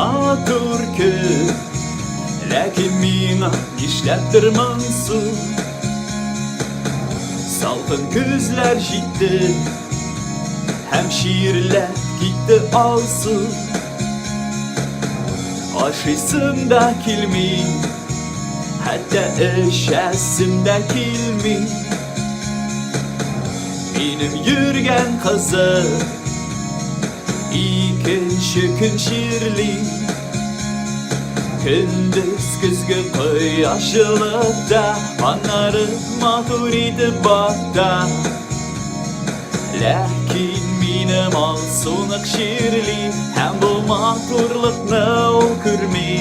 матур көз, ләкин миңа нишләптер моңсу. Салкын күзләр җитте, һәм ширләп китте алсу. Ашыйсым да килми, хәтта эчәсем дә килми. Минем йөргән кызым икенче көн чирли. Көндез көзге кояшлыкта аннары матур итеп бата. Ләкин минем алсунык чирли, һәм бу матурлыкны ул күрми.